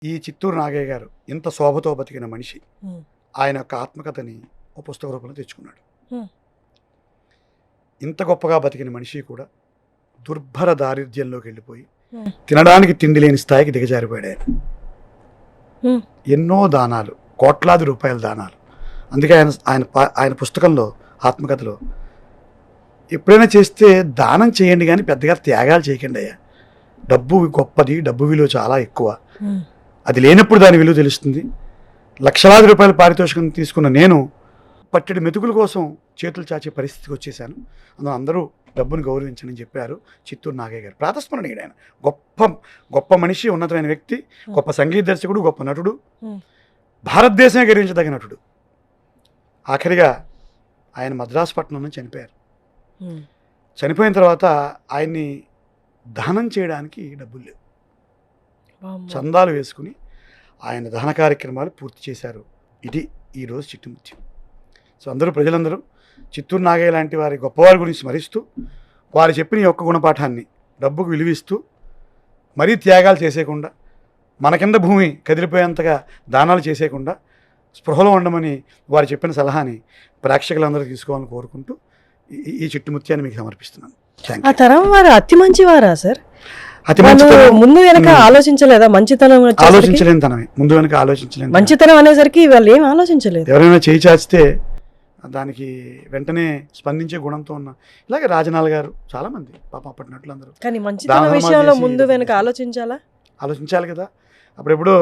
ఈ చిత్తూరు నాగయ్య గారు ఇంత శోభతో బతికిన మనిషి హ్మ్. ఆయన యొక్క ఆత్మకథని ఓ పుస్తక రూపంలో తెచ్చుకున్నాడు. హ్మ్. ఇంత గొప్పగా బతికిన మనిషి కూడా దుర్భర దారిద్ర్యంలోకి వెళ్ళిపోయి హ్మ్. తినడానికి తిండి లేని స్థాయికి దిగజారిపోయాడు ఆయన. హ్మ్. ఎన్నో దానాలు, కోట్లాది రూపాయల దానాలు. అందుకే ఆయన ఆయన ఆయన పుస్తకంలో ఆత్మకథలో ఎప్పుడైనా చేస్తే దానం చేయండి కానీ పెద్దగా త్యాగాలు చేయకండి అయ్యా. డబ్బు గొప్పది, డబ్బు విలువ చాలా ఎక్కువ. హ్మ్. అది లేనప్పుడు దాని విలువ తెలుస్తుంది. లక్షలాది రూపాయల పారితోషికం తీసుకున్న నేను పట్టెడు మెతుకుల కోసం చేతులు చాచే పరిస్థితికి వచ్చేసాను. అందులో అందరూ డబ్బును గౌరవించని చెప్పారు చిత్తూరు నాగయ్య గారు. ప్రాతస్మరణీయుడు ఆయన. గొప్ప గొప్ప మనిషి, ఉన్నతమైన వ్యక్తి, గొప్ప సంగీత దర్శకుడు, గొప్ప నటుడు, హ్మ్. భారతదేశమే గర్వించదగిన నటుడు. ఆఖరిగా ఆయన మద్రాసు పట్టణంలో చనిపోయారు. హ్మ్. చనిపోయిన తర్వాత ఆయన్ని దహనం చేయడానికి డబ్బులు లేవు. వామ్మో! చందాలు వేసుకుని ఆయన దహన కార్యక్రమాలు పూర్తి చేశారు. ఇది ఈరోజు చిట్టుముత్యం. సో ప్రజలందరూ చిత్తూరు నాగయ్య లాంటి వారి గొప్పవారి గురించి స్మరిస్తూ, వారు చెప్పిన ఈ ఒక్క గుణపాఠాన్ని డబ్బుకు విలువిస్తూ, మరీ త్యాగాలు చేసేయకుండా, మన కింద భూమి కదిలిపోయేంతగా దానాలు చేసేయకుండా స్పృహలో ఉండమని వారు చెప్పిన సలహాని ప్రేక్షకులందరూ తీసుకోవాలని కోరుకుంటూ ఈ చిట్టుముత్యాన్ని మీకు సమర్పిస్తున్నాను. థ్యాంక్ ఆ యూ. తరం వారు అతి మంచివారా సార్? అతి వాళ్ళు మంచితనం ముందు వెనక ఆలోచించలేదా? మంచితనం వచ్చేసరికి ఆలోచించలేని తనమే, ముందు వెనక ఆలోచించలేని. మంచితనం అనేసరికి వాళ్ళు ఏం ఆలోచించలేదు. ఎవరైనా చేయి చాచితే దానికి వెంటనే స్పందించే గుణంతో ఉన్న ఇలాగే రాజనాల్ గారు చాలామంది పాపం అప్పటి నటులందరూ కానీ మంచితనం దాన ధర్మాలు విషయంలో చేసి ముందు వెనక ఆలోచించాలా? ఆలోచించాలి కదా. అప్పుడెప్పుడో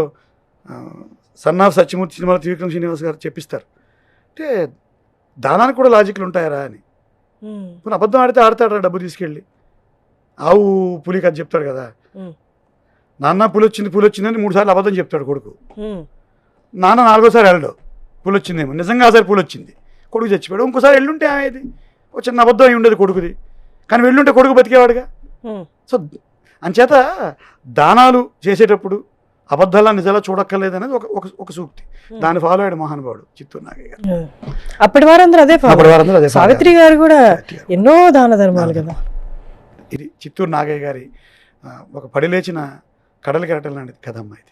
సన్ ఆఫ్ సత్యమూర్తి సినిమాలో త్రివిక్రమ్ శ్రీనివాస్ గారు చెప్పిస్తారు, అంటే దానానికి కూడా లాజిక్లు ఉంటాయరా అని. హ్మ్. ఇప్పుడు అబద్ధం ఆడితే ఆడతాడు డబ్బు తీసుకెళ్ళి. ఆవు పులికి అది చెప్తాడు కదా, హ్మ్. నాన్న పులి వచ్చిందని 3 సార్లు అబద్ధం చెప్తాడు కొడుకు. హ్మ్. నాన్న 4గోసారి వెళ్ళడు, పులి వచ్చిందేమో, నిజంగా ఆసారి పులి వచ్చింది, కొడుకు చచ్చిపోయాడు. ఇంకోసారి వెళ్ళుంటే ఏది ఒక చిన్న అబద్ధం అయి ఉండేది కొడుకుది, కానీ వెళ్ళుంటే కొడుకు బతికేవాడుగా. హ్మ్. సో అంచేత దానాలు చేసేటప్పుడు అబద్ధాల నిజాలా చూడక్కర్లేదనేది ఒక సూక్తి. దాన్ని ఫాలో అయ్యాడు మహానుభావుడు చిత్తూరు నాగయ్య గారు. అప్పటి వారందరూ అదే follow. అప్పటి వారందరూ అదే follow సావిత్రి గారు కూడా ఎన్నో దాన ధర్మాలు కదా. ఇది చిత్తూరు నాగయ్య గారి ఒక పడిలేచిన కడలి కెరటం లాంటి కథమ్మ ఇది.